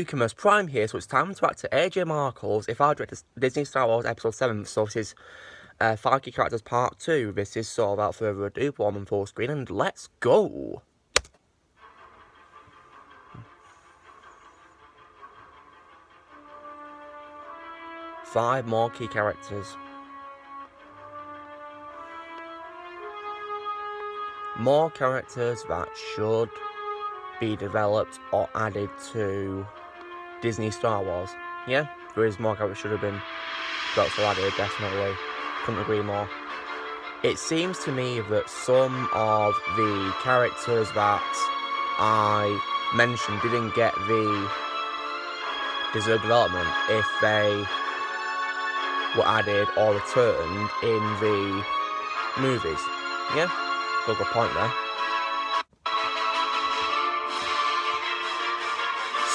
Geekimus Prime here, so it's time to react to Ajmarkle's If I Directed Disney Star Wars Episode 7. So this is 5 Key Characters Part 2. This is so without further ado, put on full screen and let's go! Five more key characters. More characters that should be developed or added to Disney Star Wars. Yeah, there is more characters should have been developed or added, definitely. Couldn't agree more. It seems to me that some of the characters that I mentioned didn't get the deserved development if they were added or returned in the movies. Yeah, got a good point there.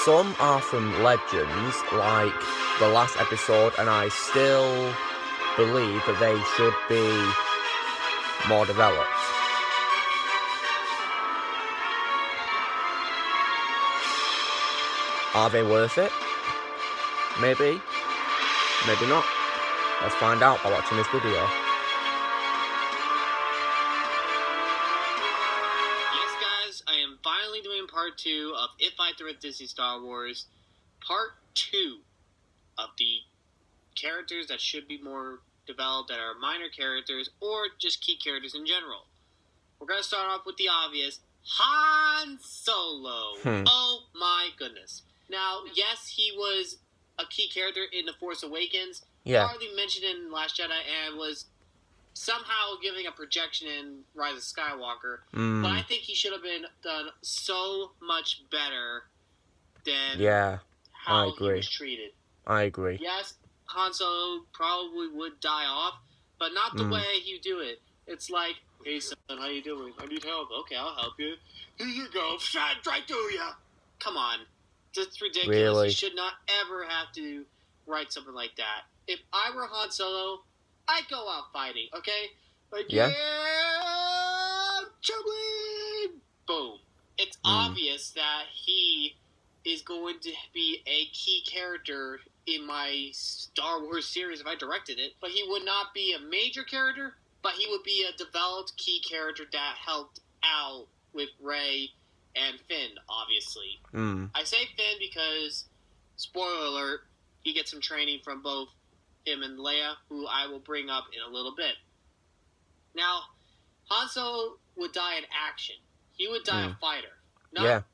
Some are from Legends, like the last episode, and I still believe that they should be more developed. Are they worth it? Maybe. Maybe not. Let's find out by watching this video. I am finally doing part 2 of If I Directed Disney Star Wars, part 2 of the characters that should be more developed that are minor characters or just key characters in general. We're going to start off with the obvious, Han Solo. Oh my goodness. Now, yes, he was a key character in The Force Awakens, hardly mentioned in Last Jedi, and was somehow giving a projection in Rise of Skywalker, but I think he should have been done so much better than how he was treated. I agree. Yes, Han Solo probably would die off, but not the way you do it. It's like, hey son, how you doing? I need help. Okay, I'll help you. Here you go. Shot right through ya. Come on. That's ridiculous. Really? You should not ever have to write something like that. If I were Han Solo, I'd go out fighting, okay? Like, yeah Chubbly! Boom. It's obvious that he is going to be a key character in my Star Wars series if I directed it, but he would not be a major character, but he would be a developed key character that helped out with Rey and Finn, obviously. I say Finn because, spoiler alert, he gets some training from both him and Leia, who I will bring up in a little bit. Now, Han Solo would die in action. He would die a fighter, not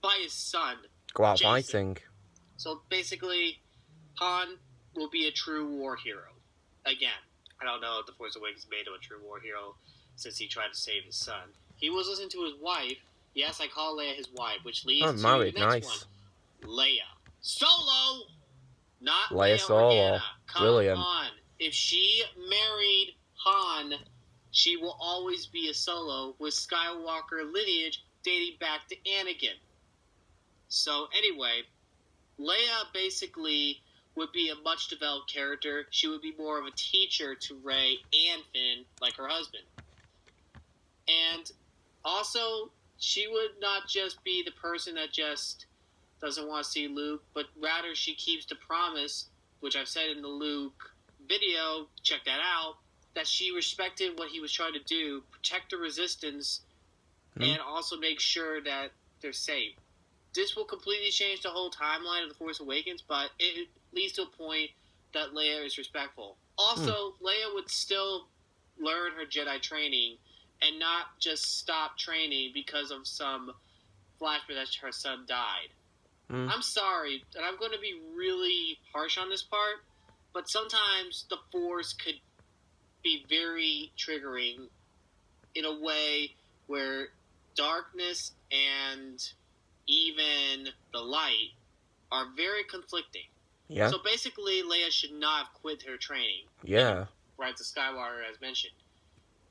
by his son. Go out Jason. fighting. So basically, Han will be a true war hero. Again, I don't know if The Force Awakens made him a true war hero since he tried to save his son. He was listening to his wife. Yes, I call Leia his wife, which leads to the next one. Leia. Solo! Not Leia Solo. Organa. Come Brilliant. on. If she married Han, she will always be a Solo with Skywalker lineage dating back to Anakin. So anyway, Leia basically would be a much developed character. She would be more of a teacher to Rey and Finn, like her husband. And also, she would not just be the person that just doesn't want to see Luke, but rather she keeps the promise, which I've said in the Luke video, check that out, that she respected what he was trying to do, protect the Resistance, and also make sure that they're safe. This will completely change the whole timeline of The Force Awakens, but it leads to a point that Leia is respectful. Also, Leia would still learn her Jedi training and not just stop training because of some flashback that her son died. I'm sorry, and I'm going to be really harsh on this part, but sometimes the Force could be very triggering in a way where darkness and even the light are very conflicting. Yeah. So basically, Leia should not have quit her training. Yeah. Rise of Skywalker, as mentioned.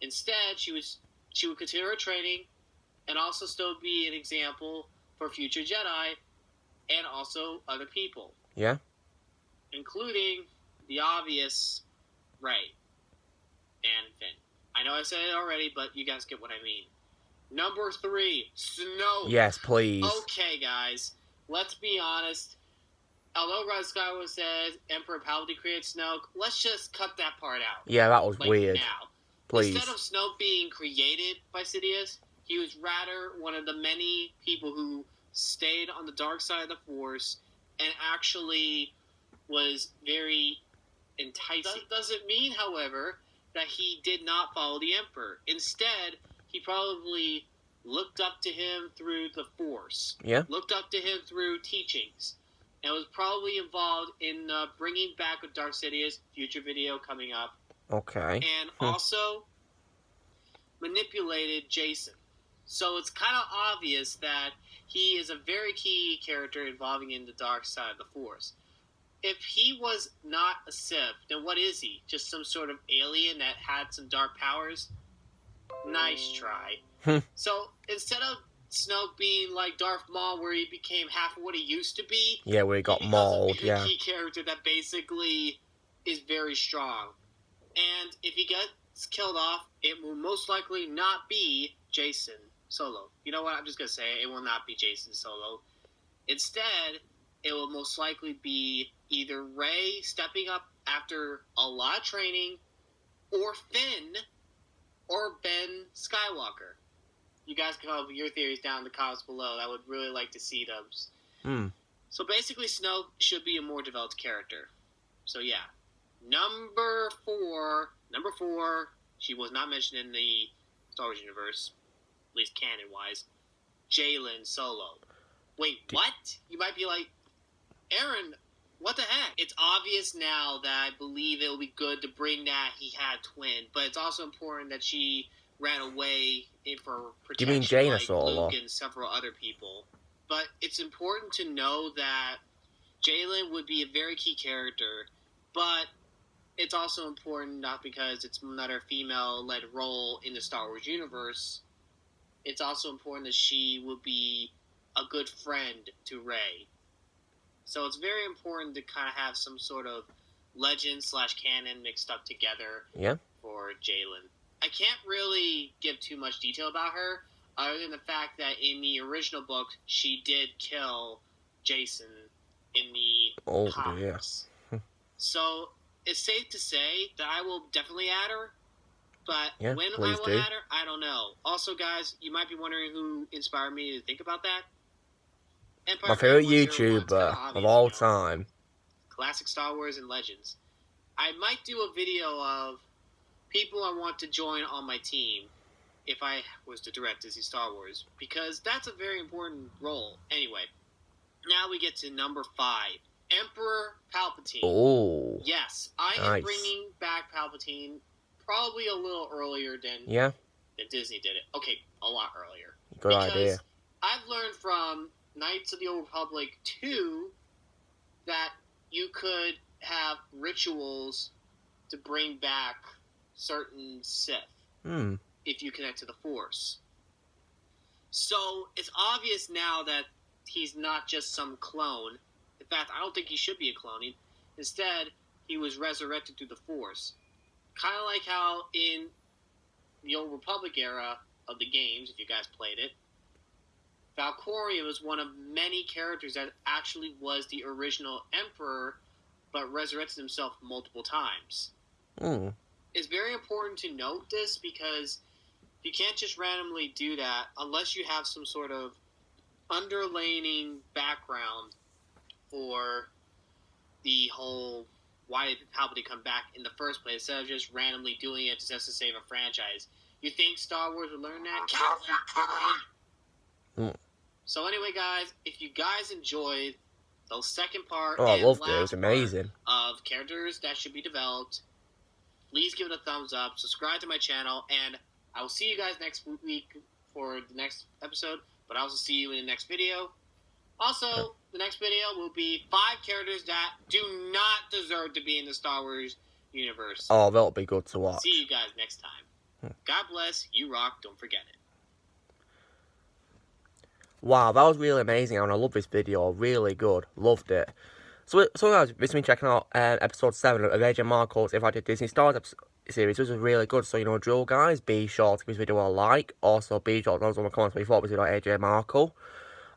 Instead, she would continue her training and also still be an example for future Jedi and also other people. Yeah. Including the obvious Rey and Finn. I know I said it already, but you guys get what I mean. Number 3, Snoke. Yes, please. Okay, guys, let's be honest. although Rise Skywalker says Emperor Palpatine created Snoke, let's just cut that part out. Yeah, that was Like weird. now. Please. Instead of Snoke being created by Sidious, he was rather one of the many people who stayed on the dark side of the Force and actually was very enticing. That doesn't mean, however, that he did not follow the Emperor. Instead, he probably looked up to him through the Force. Yeah. Looked up to him through teachings. And was probably involved in bringing back with Darth Sidious, future video coming up. Okay. And also manipulated Jason. So it's kind of obvious that he is a very key character involving in the dark side of the Force. If he was not a Sith, then what is he? Just some sort of alien that had some dark powers? Nice try. So instead of Snoke being like Darth Maul, where he became half of what he used to be, Yeah, where he got mauled. A key character that basically is very strong. And if he gets killed off, it will most likely not be Jason Solo. You know what? I'm just going to say it will not be Jason Solo. Instead, it will most likely be either Rey stepping up after a lot of training, or Finn, or Ben Skywalker. You guys can come up with your theories down in the comments below. I would really like to see those. So basically, Snoke should be a more developed character. So yeah. Number four, she was not mentioned in the Star Wars universe, at least canon-wise, Jalen Solo. Wait, what? You might be like, Aaron, what the heck? It's obvious now that I believe it will be good to bring that he had a twin, but it's also important that she ran away for protection. You mean Jaina like Solo? Luke and several other people. But it's important to know that Jalen would be a very key character, but it's also important not because it's another female-led role in the Star Wars universe. It's also important that she will be a good friend to Rey. So it's very important to kind of have some sort of legend/canon mixed up together for Jalen. I can't really give too much detail about her, other than the fact that in the original book, she did kill Jason in the comics. So it's safe to say that I will definitely add her, but when I will add her, I don't know. Also, guys, you might be wondering who inspired me to think about that. Empire My favorite YouTuber of all time. Classic Star Wars and Legends. I might do a video of people I want to join on my team if I was to direct Disney Star Wars, because that's a very important role. Anyway, now we get to number 5. Emperor Palpatine. Oh. Yes, I am bringing back Palpatine probably a little earlier than Disney did it. Okay, a lot earlier. Good idea. I've learned from Knights of the Old Republic 2 that you could have rituals to bring back certain Sith if you connect to the Force. So it's obvious now that he's not just some clone. In fact, I don't think he should be a clone. Instead, he was resurrected through the Force. Kind of like how in the Old Republic era of the games, if you guys played it, Valkyria was one of many characters that actually was the original Emperor, but resurrected himself multiple times. It's very important to note this, because you can't just randomly do that unless you have some sort of underlying background for the whole why did Palpatine come back in the first place, instead of just randomly doing it just to save a franchise. You think Star Wars would learn that? So anyway, guys, if you guys enjoyed the second part I loved it. It was amazing. Of characters that should be developed, please give it a thumbs up, subscribe to my channel, and I will see you guys next week for the next episode, but I'll also see you in the next video. Also, the next video will be 5 characters that do not deserve to be in the Star Wars universe. Oh, that'll be good to watch. See you guys next time. God bless, you rock, don't forget it. Wow, that was really amazing, and I love this video. Really good. Loved it. So guys, this has been checking out episode 7 of Ajmarkle's If I Did Disney Stars series. This was really good. So, drill, guys. Be sure to give this video a like. Also, be sure to leave some comments what you thought of this video, Ajmarkle.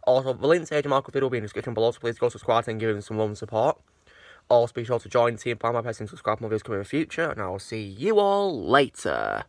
Also, the link to Ajmarkle video will be in the description below, so please go subscribe and give him some love and support. Also, be sure to join the team, plan my best and subscribe for more videos coming in the future, and I will see you all later.